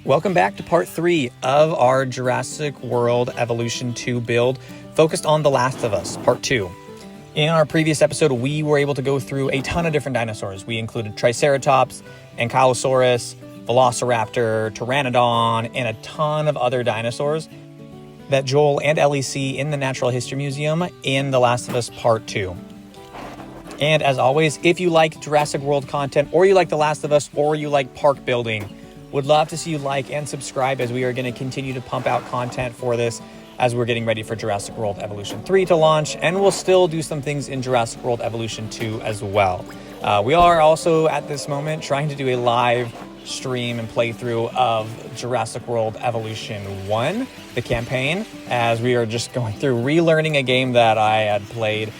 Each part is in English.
Welcome back to part 3 of our Jurassic World Evolution 2 build focused on The Last of Us, part 2. In our previous episode, we were able to go through a ton of different dinosaurs. We included Triceratops, Ankylosaurus, Velociraptor, Pteranodon, and a ton of other dinosaurs that Joel and Ellie see in the Natural History Museum in The Last of Us Part 2. And as always, if you like Jurassic World content, or you like The Last of Us, or you like park building, would love to see you like and subscribe, as we are going to continue to pump out content for this as we're getting ready for Jurassic World Evolution 3 to launch, and we'll still do some things in Jurassic World Evolution 2 as well. We are also at this moment trying to do a live stream and playthrough of Jurassic World Evolution 1, the campaign, as we are just going through relearning a game that I had played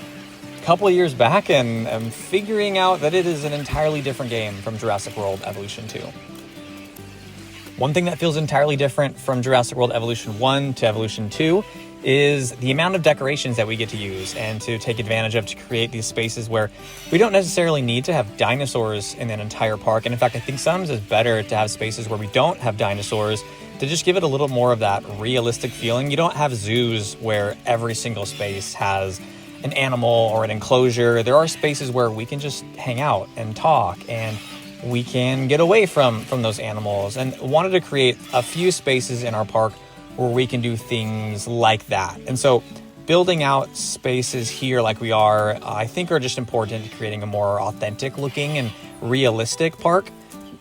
a couple of years back and am figuring out that it is an entirely different game from Jurassic World Evolution 2. One thing that feels entirely different from Jurassic World Evolution 1 to Evolution 2 is the amount of decorations that we get to use and to take advantage of to create these spaces where we don't necessarily need to have dinosaurs in an entire park. And in fact, I think sometimes it's better to have spaces where we don't have dinosaurs to just give it a little more of that realistic feeling. You don't have zoos where every single space has an animal or an enclosure. There are spaces where we can just hang out and talk, and we can get away from those animals, and wanted to create a few spaces in our park where we can do things like that. And so building out spaces here like we are, I think are just important to creating a more authentic looking and realistic park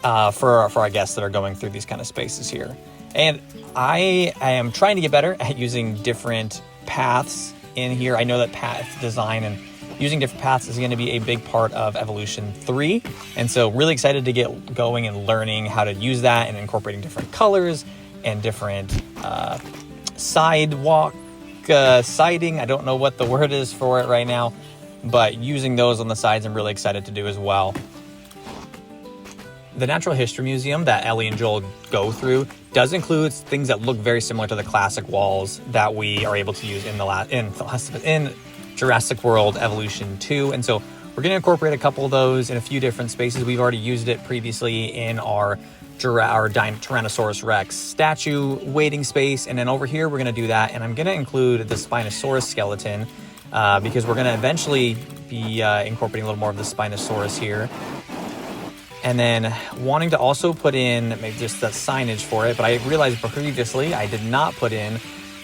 for our guests that are going through these kind of spaces here. And I am trying to get better at using different paths in here. I know that path design and using different paths is going to be a big part of Evolution 3. And so really excited to get going and learning how to use that and incorporating different colors and different sidewalk siding. I don't know what the word is for it right now, but using those on the sides I'm really excited to do as well. The Natural History Museum that Ellie and Joel go through does include things that look very similar to the classic walls that we are able to use in Jurassic World Evolution 2. And so we're going to incorporate a couple of those in a few different spaces. We've already used it previously in our Tyrannosaurus Rex statue waiting space. And then over here, we're going to do that. And I'm going to include the Spinosaurus skeleton because we're going to eventually be incorporating a little more of the Spinosaurus here. And then wanting to also put in maybe just the signage for it. But I realized previously I did not put in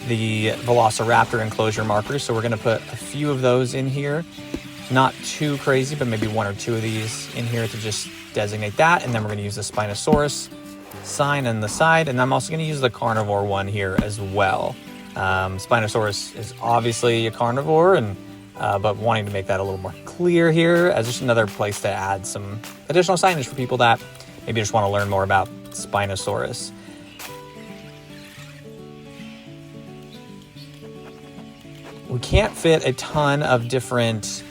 the Velociraptor enclosure markers, so we're going to put a few of those in here. Not too crazy, but maybe one or two of these in here to just designate that. And then we're going to use the Spinosaurus sign on the side, and I'm also going to use the carnivore one here as well. Spinosaurus is obviously a carnivore, and but wanting to make that a little more clear here as just another place to add some additional signage for people that maybe just want to learn more about Spinosaurus. We can't fit a ton of different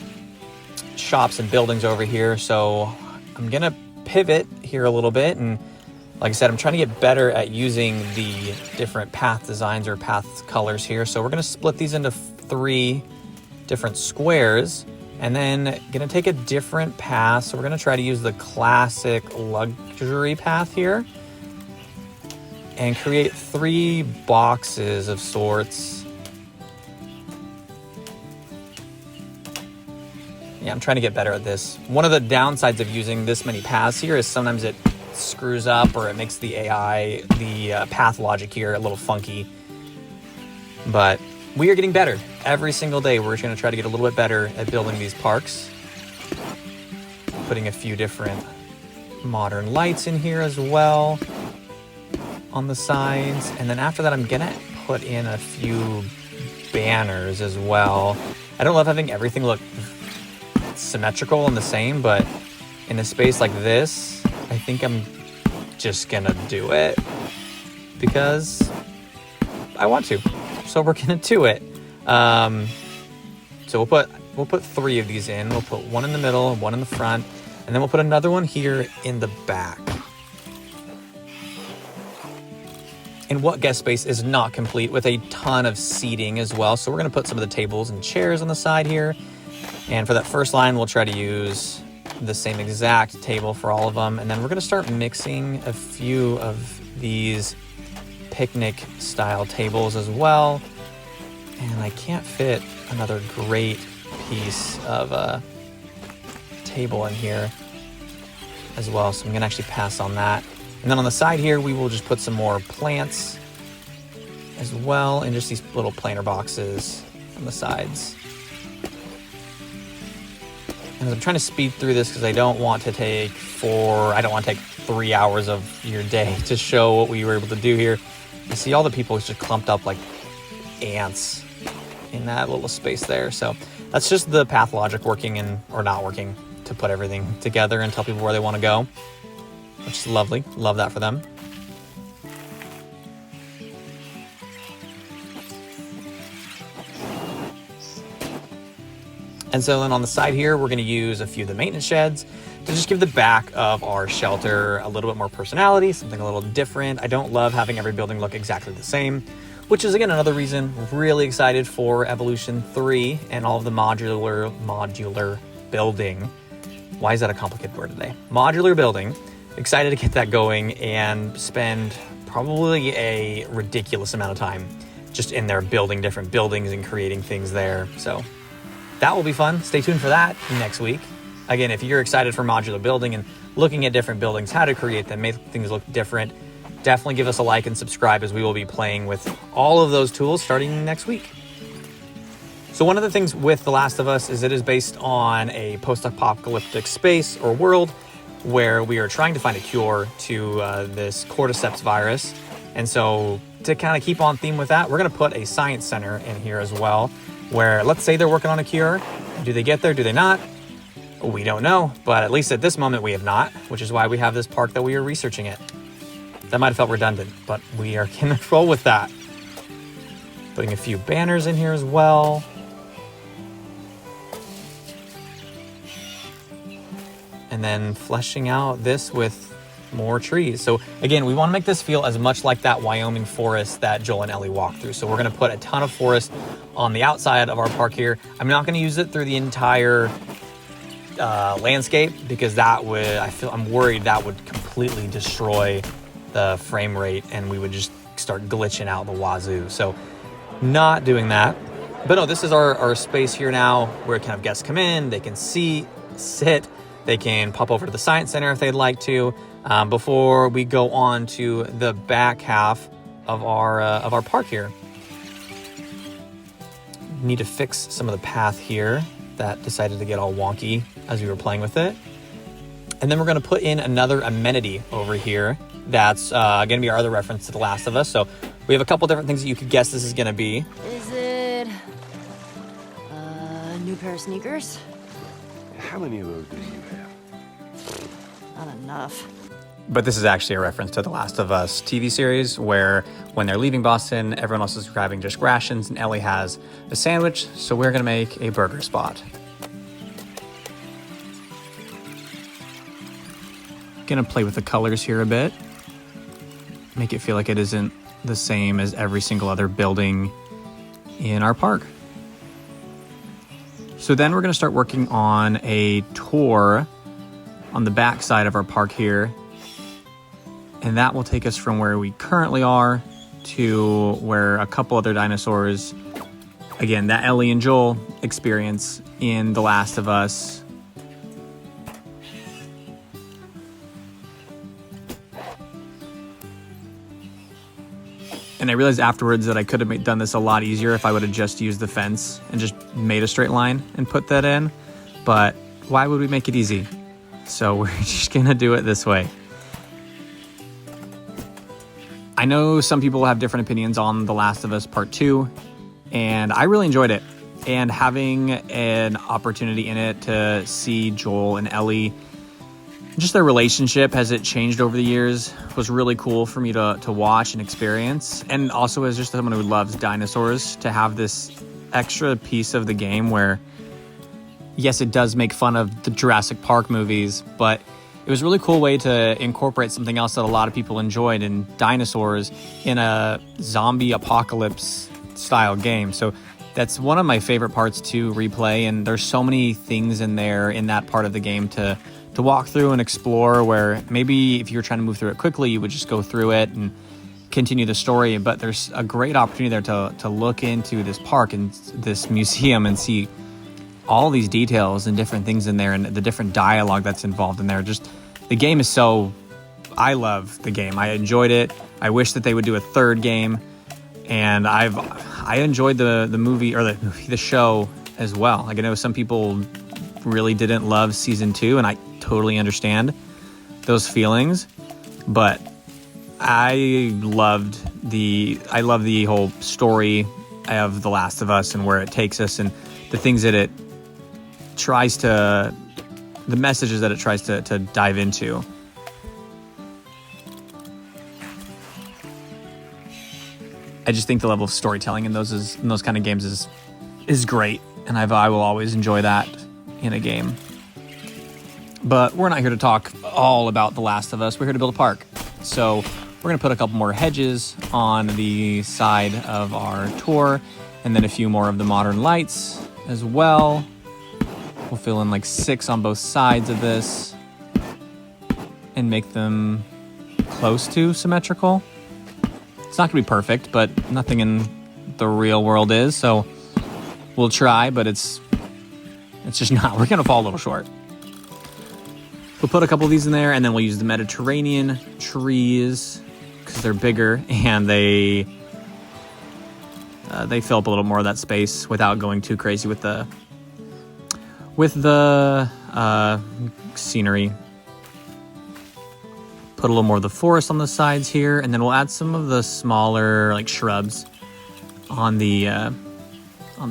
shops and buildings over here, so I'm going to pivot here a little bit. And like I said, I'm trying to get better at using the different path designs or path colors here. So we're going to split these into 3 different squares, and then going to take a different path. So we're going to try to use the classic luxury path here and create 3 boxes of sorts. Yeah, I'm trying to get better at this. One of the downsides of using this many paths here is sometimes it screws up, or it makes the AI, the path logic here, a little funky. But we are getting better every single day. We're just going to try to get a little bit better at building these parks. Putting a few different modern lights in here as well on the sides. And then after that, I'm going to put in a few banners as well. I don't love having everything look symmetrical and the same, but in a space like this, I think I'm just gonna do it because I want to. So we're gonna do it. So we'll put 3 of these in. We'll put one in the middle and one in the front, and then we'll put another one here in the back. And what guest space is not complete with a ton of seating as well. So we're gonna put some of the tables and chairs on the side here. And for that first line, we'll try to use the same exact table for all of them. And then we're going to start mixing a few of these picnic style tables as well. And I can't fit another great piece of a table in here as well, so I'm going to actually pass on that. And then on the side here, we will just put some more plants as well, and just these little planter boxes on the sides. And I'm trying to speed through this because I don't want to take 3 hours of your day to show what we were able to do here. You see all the people just clumped up like ants in that little space there. So that's just the path logic working or not working to put everything together and tell people where they want to go, which is lovely. Love that for them. And so then on the side here, we're going to use a few of the maintenance sheds to just give the back of our shelter a little bit more personality, something a little different. I don't love having every building look exactly the same, which is, again, another reason we're really excited for Evolution 3 and all of the modular building. Why is that a complicated word today? Modular building. Excited to get that going and spend probably a ridiculous amount of time just in there building different buildings and creating things there. So that will be fun. Stay tuned for that next week. Again, if you're excited for modular building and looking at different buildings, how to create them, make things look different, definitely give us a like and subscribe, as we will be playing with all of those tools starting next week. So one of the things with The Last of Us is it is based on a post-apocalyptic space or world where we are trying to find a cure to this cordyceps virus. And so to kind of keep on theme with that, we're going to put a science center in here as well, where let's say they're working on a cure. Do they get there? Do they not? We don't know, but at least at this moment we have not, which is why we have this park that we are researching it. That might have felt redundant, but we are going to roll with that. Putting a few banners in here as well. And then fleshing out this with more trees. So again, we want to make this feel as much like that Wyoming forest that Joel and Ellie walked through. So we're going to put a ton of forest on the outside of our park here. I'm not going to use it through the entire landscape, because I'm worried that would completely destroy the frame rate and we would just start glitching out the wazoo. So not doing that. But no, this is our space here now where kind of guests come in, they can sit, they can pop over to the Science Center if they'd like to, before we go on to the back half of our park here. Need to fix some of the path here that decided to get all wonky as we were playing with it. And then we're going to put in another amenity over here that's going to be our other reference to The Last of Us. So we have a couple different things that you could guess this is going to be. Is it a new pair of sneakers? How many of those do you have? Not enough. But this is actually a reference to The Last of Us TV series, where when they're leaving Boston, everyone else is grabbing just rations and Ellie has a sandwich, so we're going to make a burger spot. Going to play with the colors here a bit. Make it feel like it isn't the same as every single other building in our park. So then we're going to start working on a tour on the back side of our park here. And that will take us from where we currently are to where a couple other dinosaurs, again, that Ellie and Joel experience in The Last of Us. And I realized afterwards that I could have done this a lot easier if I would have just used the fence and just made a straight line and put that in. But why would we make it easy? So we're just going to do it this way. I know some people have different opinions on The Last of Us Part 2, and I really enjoyed it. And having an opportunity in it to see Joel and Ellie, just their relationship as it changed over the years, was really cool for me to watch and experience. And also as just someone who loves dinosaurs, to have this extra piece of the game where, yes, it does make fun of the Jurassic Park movies, but it was a really cool way to incorporate something else that a lot of people enjoyed in dinosaurs in a zombie apocalypse style game. So That's one of my favorite parts to replay, and there's so many things in there in that part of the game to walk through and explore, where maybe if you were trying to move through it quickly, you would just go through it and continue the story. But there's a great opportunity there to look into this park and this museum and see all these details and different things in there and the different dialogue that's involved in there. Just the game is I love the game. I enjoyed it. I wish that they would do a third game, and I enjoyed the movie, or the show as well. Like, I know some people really didn't love season 2, and I totally understand those feelings, but I love the whole story of The Last of Us and where it takes us and the things that the messages that it tries to dive into. I just think the level of storytelling in those kind of games is great, and I will always enjoy that in a game. But we're not here to talk all about The Last of Us. We're here to build a park. So we're going to put a couple more hedges on the side of our tour, and then a few more of the modern lights as well. We'll fill in like 6 on both sides of this and make them close to symmetrical. It's not going to be perfect, but nothing in the real world is, so we'll try, but it's just not. We're going to fall a little short. We'll put a couple of these in there, and then we'll use the Mediterranean trees because they're bigger, and they fill up a little more of that space without going too crazy with the scenery. Put a little more of the forest on the sides here, and then we'll add some of the smaller like shrubs on the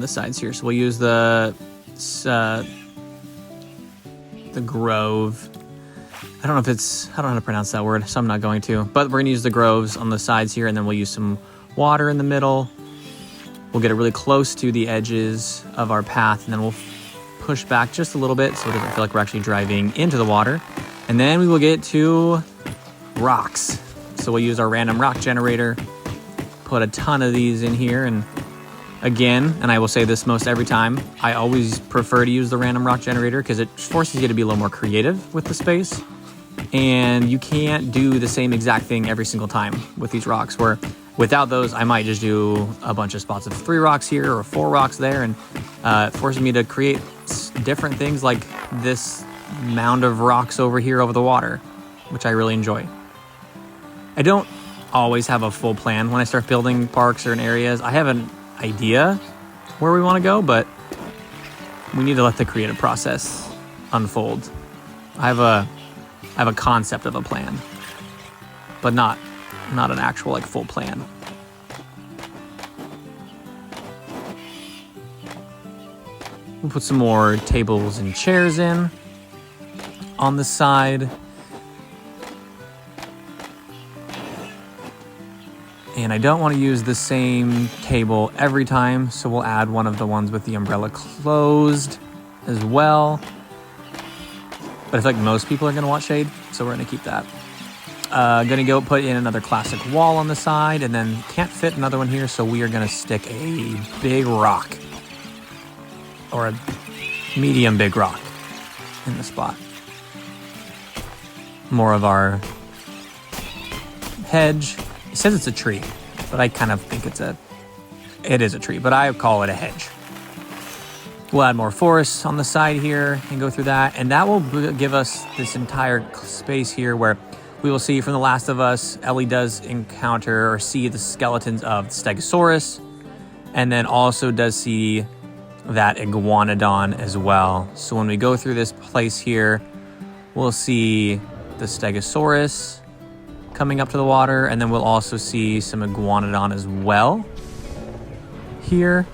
sides here. So we'll use the grove. I don't know how to pronounce that word, so I'm not going to. But we're gonna use the groves on the sides here, and then we'll use some water in the middle. We'll get it really close to the edges of our path, and then we'll push back just a little bit so it doesn't feel like we're actually driving into the water. And then we will get to rocks. So we'll use our random rock generator, put a ton of these in here, and again, and I will say this most every time, I always prefer to use the random rock generator because it forces you to be a little more creative with the space, and you can't do the same exact thing every single time with these rocks, where without those I might just do a bunch of spots of 3 rocks here or 4 rocks there, and it forces me to create different things like this mound of rocks over here over the water, which I really enjoy. I don't always have a full plan when I start building parks or in areas. I have an idea where we want to go, but we need to let the creative process unfold. I have a concept of a plan, but not an actual like full plan. We'll put some more tables and chairs in on the side. And I don't want to use the same table every time, so we'll add one of the ones with the umbrella closed as well. But I feel like most people are going to want shade, so we're going to keep that. Going to put in another classic wall on the side, and then can't fit another one here, so we are going to stick a big rock, or a medium big rock in the spot. More of our hedge. It says it's a tree, but I kind of think it is a tree, but I call it a hedge. We'll add more forests on the side here and go through that, and that will give us this entire space here where we will see from The Last of Us, Ellie does encounter or see the skeletons of the Stegosaurus, and then also does see that iguanodon as well. So when we go through this place here, we'll see the Stegosaurus coming up to the water, and then we'll also see some iguanodon as well here.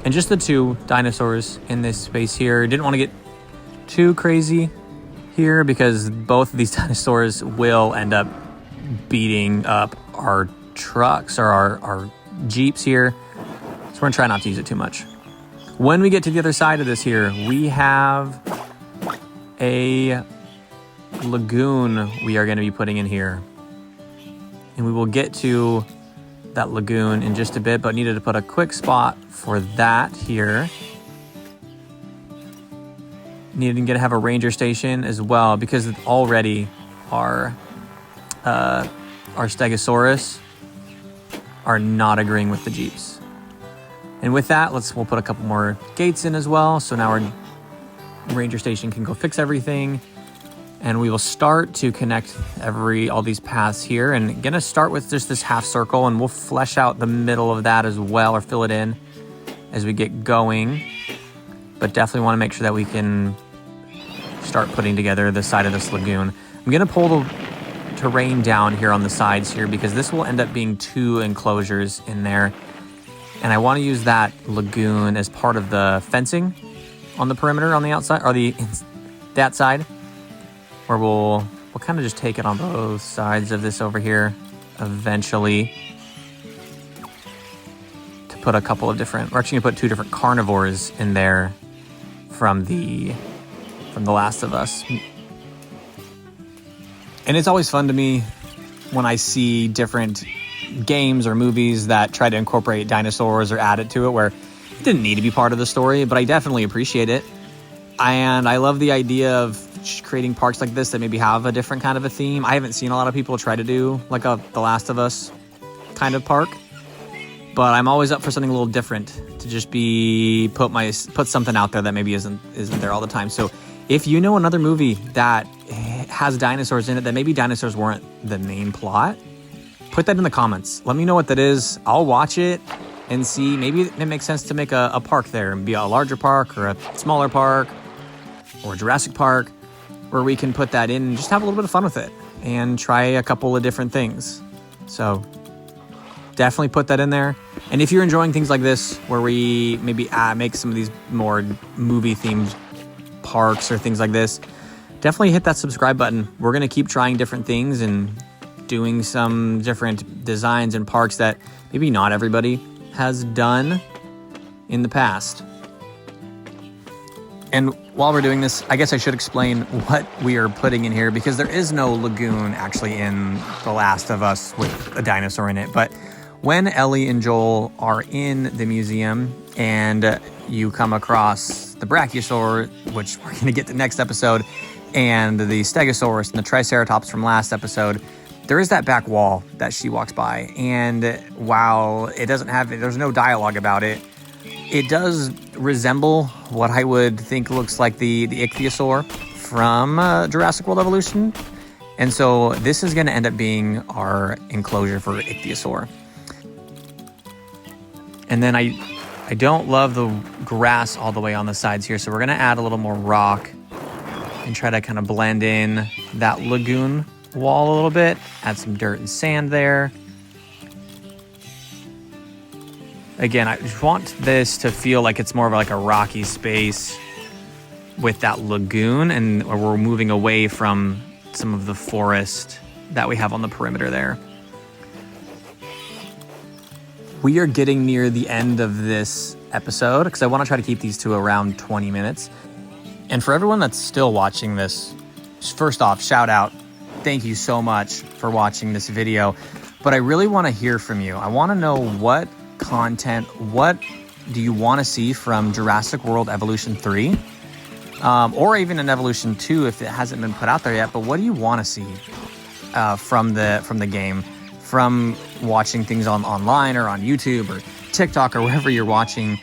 And just the 2 dinosaurs in this space here. Didn't want to get too crazy here because both of these dinosaurs will end up beating up our trucks or our Jeeps here. So we're gonna try not to use it too much. When we get to the other side of this here, we have a lagoon we are going to be putting in here. And we will get to that lagoon in just a bit, but needed to put a quick spot for that here. Needed to have a ranger station as well, because already our Stegosaurus are not agreeing with the Jeeps. And with that, we'll put a couple more gates in as well. So now our ranger station can go fix everything. And we will start to connect all these paths here. And gonna start with just this half circle, and we'll flesh out the middle of that as well, or fill it in as we get going. But definitely want to make sure that we can start putting together the side of this lagoon. I'm gonna pull the terrain down here on the sides here, because this will end up being 2 enclosures in there. And I want to use that lagoon as part of the fencing on the perimeter on the outside, or that side, where we'll kind of just take it on both sides of this over here eventually, to put a couple of different, we're actually gonna put 2 different carnivores in there from The Last of Us. And it's always fun to me when I see different games or movies that try to incorporate dinosaurs or add it to it, where it didn't need to be part of the story, but I definitely appreciate it. And I love the idea of creating parks like this that maybe have a different kind of a theme. I haven't seen a lot of people try to do like a The Last of Us kind of park, but I'm always up for something a little different, to just put something out there that maybe isn't there all the time. So if you know another movie that has dinosaurs in it, that maybe dinosaurs weren't the main plot, put that in the comments. Let me know what that is. I'll watch it and see. Maybe it makes sense to make a park there, and be a larger park or a smaller park or Jurassic Park, where we can put that in and just have a little bit of fun with it and try a couple of different things. So definitely put that in there. And if you're enjoying things like this, where we maybe make some of these more movie themed parks or things like this, definitely hit that subscribe button. We're going to keep trying different things and doing some different designs and parks that maybe not everybody has done in the past. And while we're doing this, I guess I should explain what we are putting in here, because there is no lagoon actually in The Last of Us with a dinosaur in it. But when Ellie and Joel are in the museum and you come across the Brachiosaur, which we're going to get to next episode, and the Stegosaurus and the Triceratops from last episode, there is that back wall that she walks by. And while there's no dialogue about it, it does resemble what I would think looks like the Ichthyosaur from Jurassic World Evolution. And so this is going to end up being our enclosure for Ichthyosaur. And then I don't love the grass all the way on the sides here, so we're going to add a little more rock and try to kind of blend in that lagoon wall a little bit. Add some dirt and sand there. Again, I just want this to feel like it's more of like a rocky space with that lagoon, and we're moving away from some of the forest that we have on the perimeter there. We are getting near the end of this episode, because I want to try to keep these to around 20 minutes. And for everyone that's still watching this, first off, shout out. Thank you so much for watching this video. But I really want to hear from you. I want to know what do you want to see from Jurassic World Evolution 3? Or even in Evolution 2 if it hasn't been put out there yet. But what do you want to see from the game? From watching things online or on YouTube or TikTok or wherever you're watching,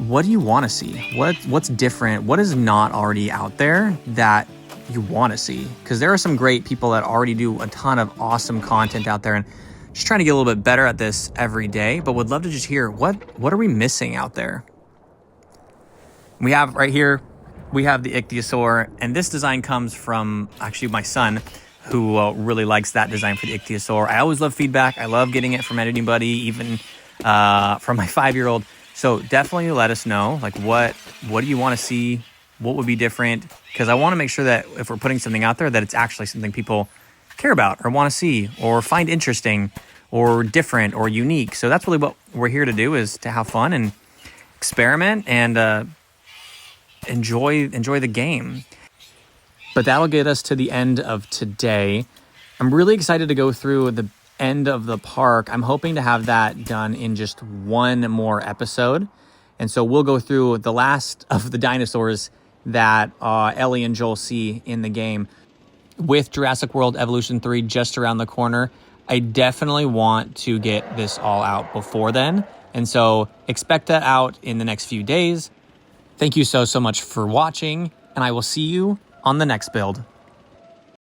what do you want to see? What's different? What is not already out there that you want to see? Because there are some great people that already do a ton of awesome content out there, and just trying to get a little bit better at this every day, but would love to just hear what are we missing out there? We have right here, we have the Ichthyosaur, and this design comes from actually my son, who really likes that design for the Ichthyosaur. I always love feedback. I love getting it from anybody, even from my 5-year-old. So definitely let us know, like what do you want to see? What would be different? Because I want to make sure that if we're putting something out there, that it's actually something people care about or want to see or find interesting or different or unique. So that's really what we're here to do, is to have fun and experiment and enjoy the game. But that'll get us to the end of today. I'm really excited to go through end of the park. I'm hoping to have that done in just one more episode. And so we'll go through the last of the dinosaurs that Ellie and Joel see in the game. With Jurassic World Evolution 3 just around the corner, I definitely want to get this all out before then. And so expect that out in the next few days. Thank you so much for watching, and I will see you on the next build.